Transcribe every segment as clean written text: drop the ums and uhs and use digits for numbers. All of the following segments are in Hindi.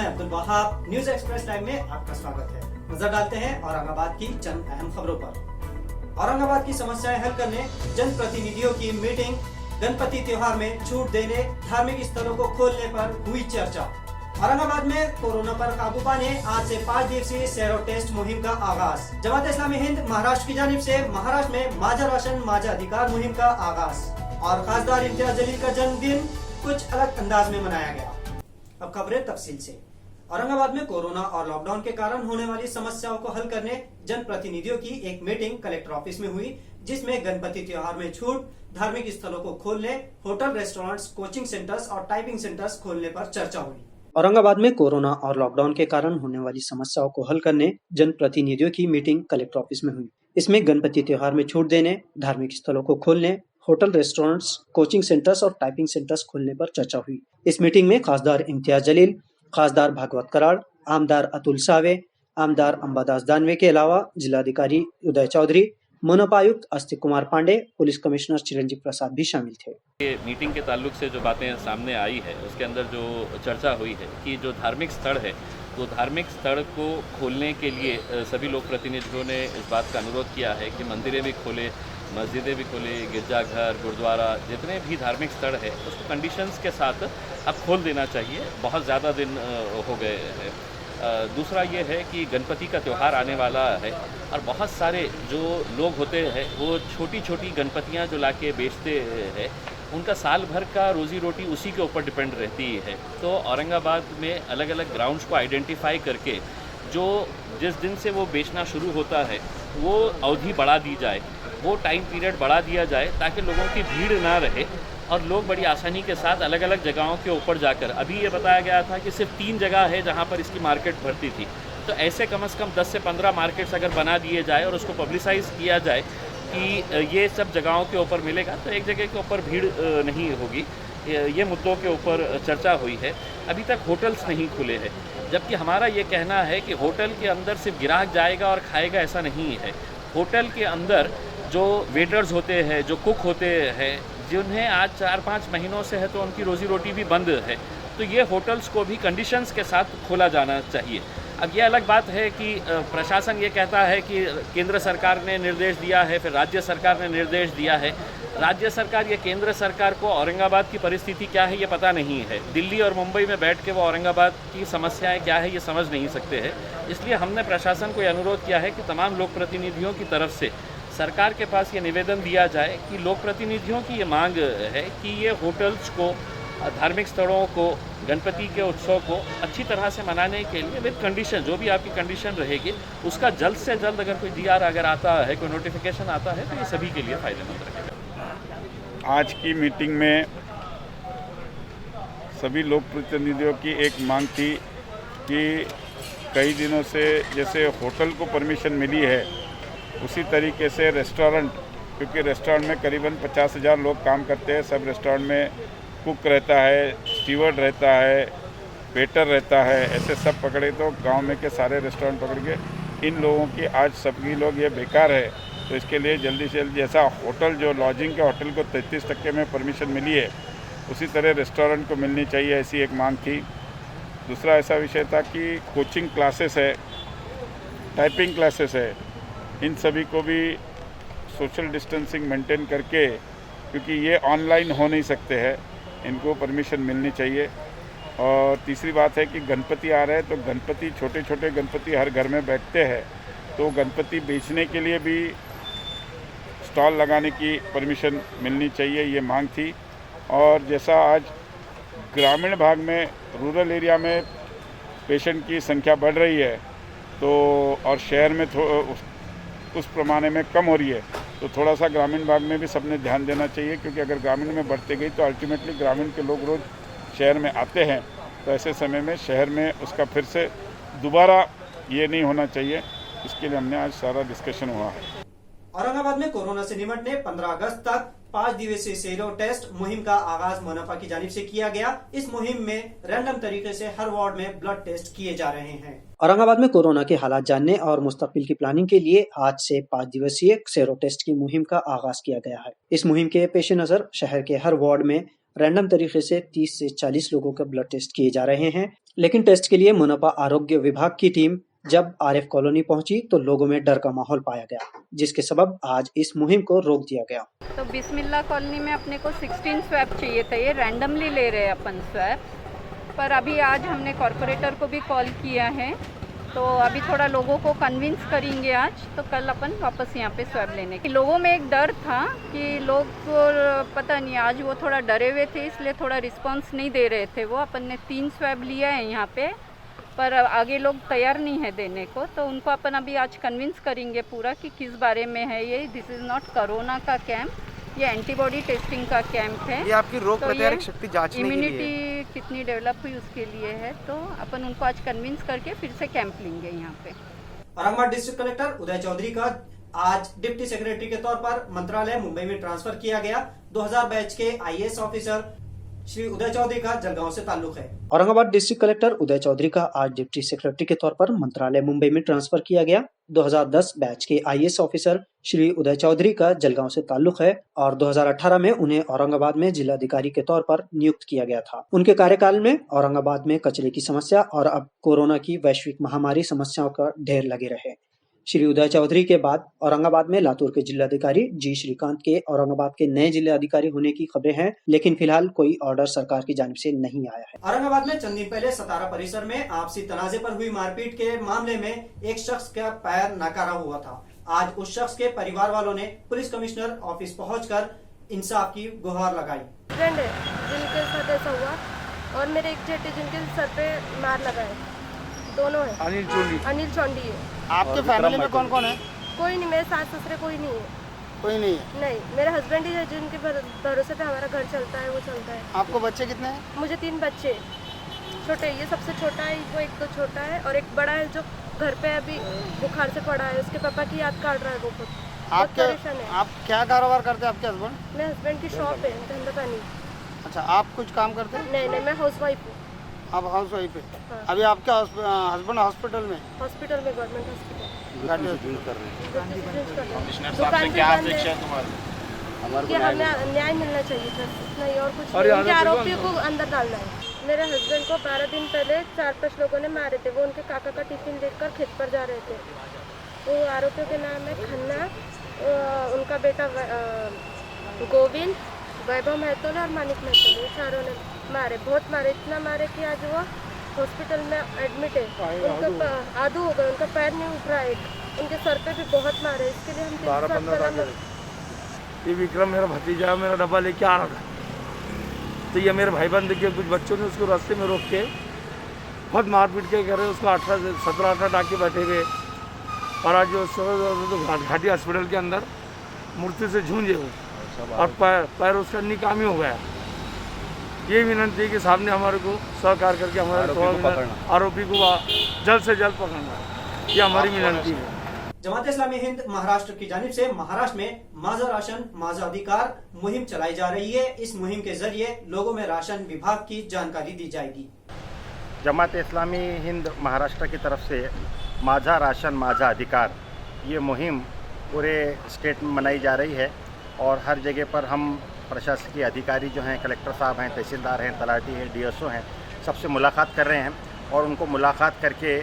मैं Abdul Wahab, news express time में आपका स्वागत है। नजर डालते हैं औरंगाबाद की चंद अहम खबरों पर। औरंगाबाद की समस्याएं हल करने जनप्रतिनिधियों की मीटिंग, गणपति त्योहार में छूट देने, धार्मिक स्थलों को खोलने पर हुई चर्चा। औरंगाबाद में कोरोना पर काबू पाने आज से 5 दिवसीय सेरो टेस्ट मुहिम का आगाज। जमात इस्लामी हिंद महाराष्ट्र की जानिब से महाराष्ट्र में माझा राशन माझा अधिकार मुहिम का आगाज और खासदार इम्तियाज जलील का जन्मदिन कुछ अलग अंदाज में मनाया गया। अब खबरें तफसील से। औरंगाबाद में कोरोना और लॉकडाउन के कारण होने वाली समस्याओं को हल करने जनप्रतिनिधियों की एक मीटिंग कलेक्टर ऑफिस में हुई, जिसमें गणपति त्योहार में छूट, धार्मिक स्थलों को खोलने, होटल, रेस्टोरेंट्स, कोचिंग सेंटर्स और टाइपिंग सेंटर्स खोलने पर चर्चा हुई। औरंगाबाद में कोरोना और लॉकडाउन के कारण होने वाली समस्याओं को हल करने जनप्रतिनिधियों की मीटिंग कलेक्टर ऑफिस में हुई। इसमें गणपति त्योहार में छूट देने, धार्मिक स्थलों को खोलने, होटल, रेस्टोरेंट्स, कोचिंग सेंटर्स और टाइपिंग सेंटर्स खोलने पर चर्चा हुई। इस मीटिंग में खासदार इम्तियाज जलील, खासदार भागवत कराड़, आमदार अतुल सावे, आमदार अंबादास दानवे के अलावा जिलाधिकारी उदय चौधरी, मनोपायुक्त अस्तिक कुमार पांडे, पुलिस कमिश्नर चिरंजीव प्रसाद भी शामिल थे। ये मीटिंग के ताल्लुक से जो बातें सामने आई है उसके अंदर जो चर्चा हुई है कि जो धार्मिक स्थल है तो धार्मिक स्थल को खोलने के लिए सभी लोक प्रतिनिधियों ने इस बात का अनुरोध किया है कि मंदिरें भी खोले, मस्जिदें भी खोले, गिरजाघर, गुरुद्वारा, जितने भी धार्मिक स्थल है उसको कंडीशंस के साथ अब खोल देना चाहिए। बहुत ज़्यादा दिन हो गए हैं। दूसरा ये है कि गणपति का त्यौहार आने वाला है और बहुत सारे जो लोग होते हैं वो छोटी छोटी गणपतियाँ जो लाके बेचते हैं, उनका साल भर का रोज़ी रोटी उसी के ऊपर डिपेंड रहती है। तो औरंगाबाद में अलग अलग ग्राउंड्स को आइडेंटिफाई करके जो जिस दिन से वो बेचना शुरू होता है वो अवधि बढ़ा दी जाए, वो टाइम पीरियड बढ़ा दिया जाए ताकि लोगों की भीड़ ना रहे और लोग बड़ी आसानी के साथ अलग अलग जगहों के ऊपर जाकर, अभी ये बताया गया था कि सिर्फ 3 जगह है जहाँ पर इसकी मार्केट भरती थी, तो ऐसे कम से कम 10 से 15 मार्केट्स अगर बना दिए जाए और उसको पब्लिसाइज़ किया जाए कि ये सब जगहों के ऊपर मिलेगा तो एक जगह के ऊपर भीड़ नहीं होगी। ये मुद्दों के ऊपर चर्चा हुई है। अभी तक होटल्स नहीं खुले हैं, जबकि हमारा ये कहना है कि होटल के अंदर सिर्फ ग्राहक जाएगा और खाएगा, ऐसा नहीं है। होटल के अंदर जो वेटर्स होते हैं, जो कुक होते हैं, जिन्हें आज 4-5 महीनों से है तो उनकी रोज़ी रोटी भी बंद है, तो ये होटल्स को भी कंडीशंस के साथ खोला जाना चाहिए। अब ये अलग बात है कि प्रशासन ये कहता है कि केंद्र सरकार ने निर्देश दिया है, फिर राज्य सरकार ने निर्देश दिया है। राज्य सरकार या केंद्र सरकार को औरंगाबाद की परिस्थिति क्या है ये पता नहीं है। दिल्ली और मुंबई में बैठ के वो औरंगाबाद की समस्याएं क्या है ये समझ नहीं सकते हैं। इसलिए हमने प्रशासन को ये अनुरोध किया है कि तमाम लोक प्रतिनिधियों की तरफ से सरकार के पास ये निवेदन दिया जाए कि लोक प्रतिनिधियों की ये मांग है कि ये होटल्स को, धार्मिक स्थलों को, गणपति के उत्सव को अच्छी तरह से मनाने के लिए विद कंडीशन, जो भी आपकी कंडीशन रहेगी उसका जल्द से जल्द अगर कोई डीआर अगर आता है, कोई नोटिफिकेशन आता है तो ये सभी के लिए फ़ायदेमंद रहेगा। आज की मीटिंग में सभी लोक प्रतिनिधियों की एक मांग थी कि कई दिनों से जैसे होटल को परमिशन मिली है उसी तरीके से रेस्टोरेंट, क्योंकि रेस्टोरेंट में करीबन 50,000 लोग काम करते हैं। सब रेस्टोरेंट में कुक रहता है, स्टीवर्ड रहता है, वेटर रहता है, ऐसे सब पकड़े तो गांव में के सारे रेस्टोरेंट पकड़ के इन लोगों की आज सभी लोग ये बेकार है। तो इसके लिए जल्दी से जल्दी जैसा होटल, जो लॉजिंग के होटल को 33% में परमिशन मिली है उसी तरह रेस्टोरेंट को मिलनी चाहिए, ऐसी एक मांग थी। दूसरा ऐसा विषय था कि कोचिंग क्लासेस है, टाइपिंग क्लासेस है, इन सभी को भी सोशल डिस्टेंसिंग मेंटेन करके, क्योंकि ये ऑनलाइन हो नहीं सकते हैं, इनको परमिशन मिलनी चाहिए। और तीसरी बात है कि गणपति आ रहे हैं तो गणपति, छोटे छोटे गणपति हर घर में बैठते हैं, तो गणपति बेचने के लिए भी स्टॉल लगाने की परमिशन मिलनी चाहिए, ये मांग थी। और जैसा आज ग्रामीण भाग में, रूरल एरिया में पेशेंट की संख्या बढ़ रही है तो और शहर में उस प्रमाण में कम हो रही है, तो थोड़ा सा ग्रामीण भाग में भी सबने ध्यान देना चाहिए, क्योंकि अगर ग्रामीण में बढ़ते गई तो अल्टीमेटली ग्रामीण के लोग रोज़ शहर में आते हैं, तो ऐसे समय में शहर में उसका फिर से दोबारा ये नहीं होना चाहिए। इसके लिए हमने आज सारा डिस्कशन हुआ है। औरंगाबाद में कोरोना से निपटने 15 अगस्त तक 5 दिवसीय सेरो टेस्ट मुहिम का आगाज मनपा की जानिब से किया गया। इस मुहिम में रैंडम तरीके से हर वार्ड में ब्लड टेस्ट किए जा रहे हैं। औरंगाबाद में कोरोना के हालात जानने और मुस्तकबिल की प्लानिंग के लिए आज से 5 दिवसीय सेरो टेस्ट की मुहिम का आगाज किया गया है। इस मुहिम के पेश नजर शहर के हर वार्ड में रैंडम तरीके से 30 से 40 लोगों का ब्लड टेस्ट किए जा रहे हैं। लेकिन टेस्ट के लिए मुनपा आरोग्य विभाग की टीम जब आरिफ कॉलोनी पहुंची तो लोगों में डर का माहौल पाया गया, जिसके सबब आज इस मुहिम को रोक दिया गया। तो बिस्मिल्लाह कॉलोनी में अपने को 16 स्वैब चाहिए था। ये रैंडमली ले रहे हैं अपन स्वैब, पर अभी आज हमने कॉरपोरेटर को भी कॉल किया है, तो अभी थोड़ा लोगों को कन्विंस करेंगे आज, तो कल अपन वापस यहाँ पे स्वैब लेने के। लोगों में एक डर था कि लोग पता नहीं, आज वो थोड़ा डरे हुए थे, इसलिए थोड़ा रिस्पांस नहीं दे रहे थे। वो अपन ने 3 स्वैब लिया है यहाँ पे, पर आगे लोग तैयार नहीं है देने को, तो उनको अपन अभी आज कन्विंस करेंगे पूरा कि किस बारे में है ये। दिस इज़ नॉट कोरोना का कैंप, ये एंटीबॉडी टेस्टिंग का कैंप है। ये आपकी रोग प्रतिरोधक शक्ति जांचने के लिए, इम्यूनिटी कितनी डेवलप हुई उसके लिए है, तो अपन उनको आज कन्विंस करके फिर से कैंप लेंगे यहाँ पे। औरंगाबाद डिस्ट्रिक्ट कलेक्टर उदय चौधरी का आज डिप्टी सेक्रेटरी के तौर पर मंत्रालय मुंबई में ट्रांसफर किया गया। 2000 बैच के IAS ऑफिसर श्री उदय चौधरी का जलगांव से ताल्लुक है। औरंगाबाद डिस्ट्रिक्ट कलेक्टर उदय चौधरी का आज डिप्टी सेक्रेटरी के तौर पर मंत्रालय मुंबई में ट्रांसफर किया गया। 2010 बैच के IAS ऑफिसर श्री उदय चौधरी का जलगांव से ताल्लुक है और 2018 में उन्हें औरंगाबाद में जिलाधिकारी के तौर पर नियुक्त किया गया था। उनके कार्यकाल में औरंगाबाद में कचरे की समस्या और अब कोरोना की वैश्विक महामारी समस्याओं का ढेर लगे रहे। श्री उदय चौधरी के बाद औरंगाबाद में लातूर के जिलाधिकारी जी श्रीकांत के औरंगाबाद के नए जिलाधिकारी होने की खबरें हैं, लेकिन फिलहाल कोई ऑर्डर सरकार की जानिब से नहीं आया है। औरंगाबाद में चंद दिन पहले सतारा परिसर में आपसी तनाजे पर हुई मारपीट के मामले में एक शख्स का पैर नाकारा हुआ था। आज उस शख्स के परिवार वालों ने पुलिस कमिश्नर ऑफिस पहुंचकर इंसाफ की गुहार लगाई। फ्रेंड है जिनके साथ ऐसा हुआ, और मेरे एक जेठ जिनके सर पे मार लगा है, दोनों है। अनिल चौंडी है। आपके फैमिली में कौन कौन है? कोई नहीं, मेरे सास ससुरे कोई नहीं है। कोई नहीं है? नहीं, मेरे हस्बैंड ही है जिनके भरोसे पे हमारा घर चलता है, वो चलता है। आपको बच्चे कितने हैं? मुझे 3 बच्चे छोटे, ये सबसे छोटा है, वो एक तो छोटा है, और एक बड़ा है जो घर पे अभी बुखार से पड़ा है, उसके पापा की याद काट रहा है वो खुद। आप क्या कारोबार करते हैं आपके हस्बैंड? मेरे हस्बैंड की शॉप है धंधा पानी। अच्छा, आप कुछ काम करते हैं? नहीं, मैं हाउस वाइफ हूँ। आप हाउस वाइफ है? हाँ। अभी आपके हस्बैंड हॉस्पिटल में? हॉस्पिटल में, गवर्नमेंट हॉस्पिटल। आपसे क्या अपेक्षा है तुम्हारी? कि हमें न्याय मिलना चाहिए था, नहीं और कुछ नहीं। उनके आरोपियों को अंदर डालना है। मेरे हस्बैंड को 12 दिन पहले 4-5 लोगों ने मारे थे। वो उनके काका का टिफिन लेकर खेत पर जा रहे थे। वो आरोपियों के नाम है खन्ना, उनका बेटा गोविंद, वैभव महतोल और मानिक महतोल, ये चारों ने मारे, बहुत मारे, इतना मारे कि आज वो हॉस्पिटल में एडमिट है। उनका आधू हो गए, उनका पैर नहीं उठ रहा है, उनके सर पे भी बहुत मारे। इसके लिए हम 12-15 ये विक्रम मेरा भतीजा मेरा डब्बा लेके आ रहा था, तो ये मेरे भाईबंद के कुछ बच्चों ने उसको रास्ते में रोक के बहुत मारपीट के कर रहे, उसको 17-18 डाके बैठे हुए, और आज जो घाटी हॉस्पिटल के अंदर मूर्ति से झूंझे हो और पैर उसका निकामी हो गया। ये विनंती है कि साहब ने हमारे को सहकार करके हमारे आरोपी को जल्द से जल्द पकड़ना, ये हमारी विनंती है। जमात इस्लामी हिंद महाराष्ट्र की जानिब से महाराष्ट्र में माजा राशन माजा अधिकार मुहिम चलाई जा रही है। इस मुहिम के जरिए लोगों में राशन विभाग की जानकारी दी जाएगी। जमात इस्लामी हिंद महाराष्ट्र की तरफ से माझा राशन माझा अधिकार ये मुहिम पूरे स्टेट में मनाई जा रही है, और हर जगह पर हम प्रशासकीय अधिकारी जो हैं, कलेक्टर साहब हैं, तहसीलदार हैं, तलाटी हैं, DSO हैं, सबसे मुलाकात कर रहे हैं, और उनको मुलाकात करके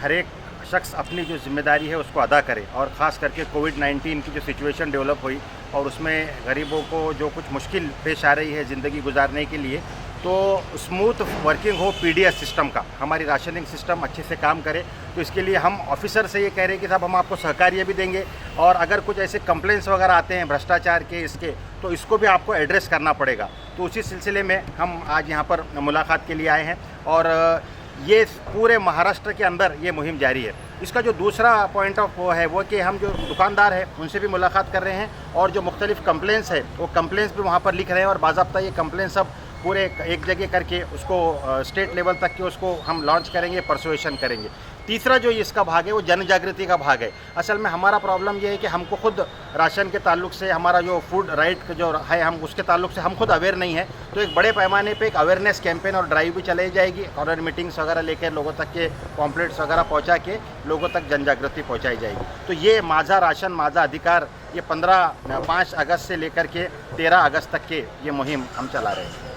हर एक शख्स अपनी जो जिम्मेदारी है उसको अदा करे। और ख़ास करके कोविड-19 की जो सिचुएशन डेवलप हुई और उसमें गरीबों को जो कुछ मुश्किल पेश आ रही है ज़िंदगी गुजारने के लिए, तो स्मूथ वर्किंग हो PDS सिस्टम का, हमारी राशनिंग सिस्टम अच्छे से काम करे। तो इसके लिए हम ऑफिसर से ये कह रहे हैं कि साहब हम आपको सहकार्य भी देंगे, और अगर कुछ ऐसे कंप्लेंट्स वगैरह आते हैं भ्रष्टाचार के इसके, तो इसको भी आपको एड्रेस करना पड़ेगा। तो उसी सिलसिले में हम आज यहाँ पर मुलाकात के लिए आए हैं, और ये पूरे महाराष्ट्र के अंदर ये मुहिम जारी है। इसका जो दूसरा पॉइंट ऑफ वो है वो कि हम जो दुकानदार हैं उनसे भी मुलाकात कर रहे हैं, और जो मुख्तलिफ कंप्लेंट्स है वो कंप्लेंट्स भी वहाँ पर लिख रहे हैं, और बाज़ाब्ता ये कंप्लेंट्स सब पूरे एक जगह करके उसको स्टेट लेवल तक के उसको हम लॉन्च करेंगे, परसुएशन करेंगे। तीसरा जो इसका भाग है वो जन जागृति का भाग है। असल में हमारा प्रॉब्लम ये है कि हमको खुद राशन के ताल्लुक से, हमारा जो फूड राइट जो है हम उसके ताल्लुक से हम खुद अवेयर नहीं है। तो एक बड़े पैमाने पे एक अवेयरनेस कैंपेन और ड्राइव भी चलाई जाएगी, और मीटिंग्स वगैरह लेकर लोगों तक के पॉम्पलेट्स वगैरह पहुंचा के लोगों तक जन जागृति पहुंचाई जाएगी। तो ये माझा राशन माझा अधिकार ये 5 अगस्त से लेकर के 13 अगस्त तक के ये मुहिम हम चला रहे हैं।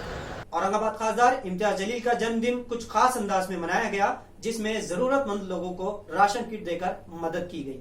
औरंगाबाद खासदार इम्तियाज जलील का जन्मदिन कुछ खास अंदाज में मनाया गया, जिसमें जरूरतमंद लोगों को राशन किट देकर मदद की गई।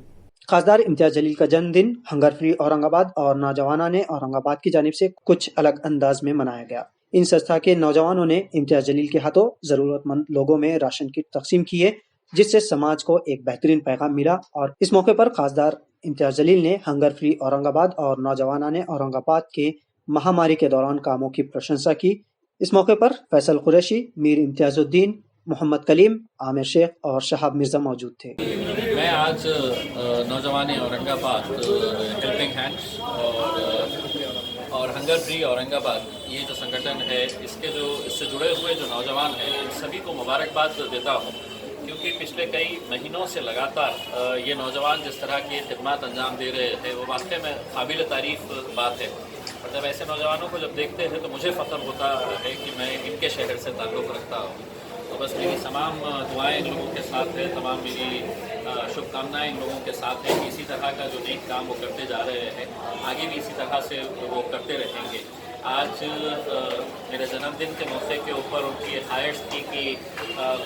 खासदार इम्तियाज जलील का जन्मदिन हंगर फ्री औरंगाबाद और नौजवानों ने औरंगाबाद की जानिब से कुछ अलग अंदाज में मनाया गया। इन संस्था के नौजवानों ने इम्तियाज जलील के हाथों जरूरतमंद लोगों में राशन किट तकसीम किए, जिससे समाज को एक बेहतरीन पैगाम मिला। और इस मौके पर खासदार इम्तियाज जलील ने हंगर फ्री औरंगाबाद और नौजवानों ने औरंगाबाद के महामारी के दौरान कामों की प्रशंसा की। इस मौके पर फैसल कुरैशी, मीर इम्तियाजुद्दीन, मोहम्मद कलीम, आमिर शेख और शहाब मिर्जा मौजूद थे। मैं आज नौजवान औरंगाबाद हेल्पिंग हैंड्स और हंगर फ्री औरंगाबाद ये जो संगठन है, इससे जुड़े हुए जो नौजवान हैं, इन सभी को मुबारकबाद देता हूँ, क्योंकि पिछले कई महीनों से लगातार ये नौजवान जिस तरह की खिदमत अंजाम दे रहे थे, वो वाकई में काबिल तारीफ बात है। और जब ऐसे नौजवानों को जब देखते हैं तो मुझे फ़ख्र होता है कि मैं इनके शहर से ताल्लुक़ रखता हूँ। तो बस मेरी तमाम दुआएं इन लोगों के साथ है, तमाम मेरी शुभकामनाएं इन लोगों के साथ है कि इसी तरह का जो नेक काम वो करते जा रहे हैं, आगे भी इसी तरह से वो करते रहेंगे। आज मेरे जन्मदिन के मौके के ऊपर उनकी ख्वाहिश थी कि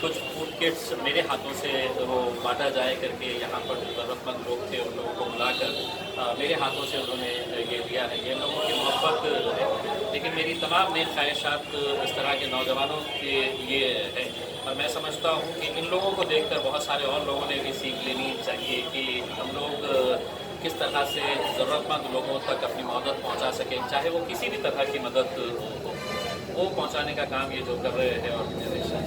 कुछ फूड किट्स मेरे हाथों से वो बांटा जाए करके, यहाँ पर जो ज़रूरतमंद लोग थे उन लोगों को बुलाकर मेरे हाथों से उन्होंने ये दिया है। ये लोगों की मोहब्बत है, लेकिन मेरी तमाम नई ख्वाहिशात इस तरह के नौजवानों के लिए है। और मैं समझता हूँ कि इन लोगों को देखकर बहुत सारे और लोगों ने भी सीख लेनी चाहिए कि हम लोग किस तरह से ज़रूरतमंद लोगों तक अपनी मदद पहुंचा सकें, चाहे वो किसी भी तरह की मदद हो, वो पहुंचाने का काम ये जो कर रहे हैं। और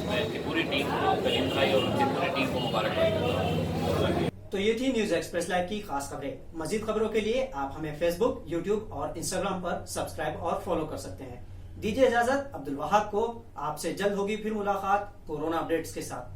मैं इनकी पूरी टीम को, कलीम भाई और उनकी पूरी टीम को मुबारकबाद देता हूँ। तो ये थी न्यूज एक्सप्रेस लाइव की खास खबरें। मजीद खबरों के लिए आप हमें फेसबुक, यूट्यूब और इंस्टाग्राम पर सब्सक्राइब और फॉलो कर सकते हैं। दीजिए इजाजत, अब्दुल वहाब को। आपसे जल्द होगी फिर मुलाकात कोरोना अपडेट्स के साथ।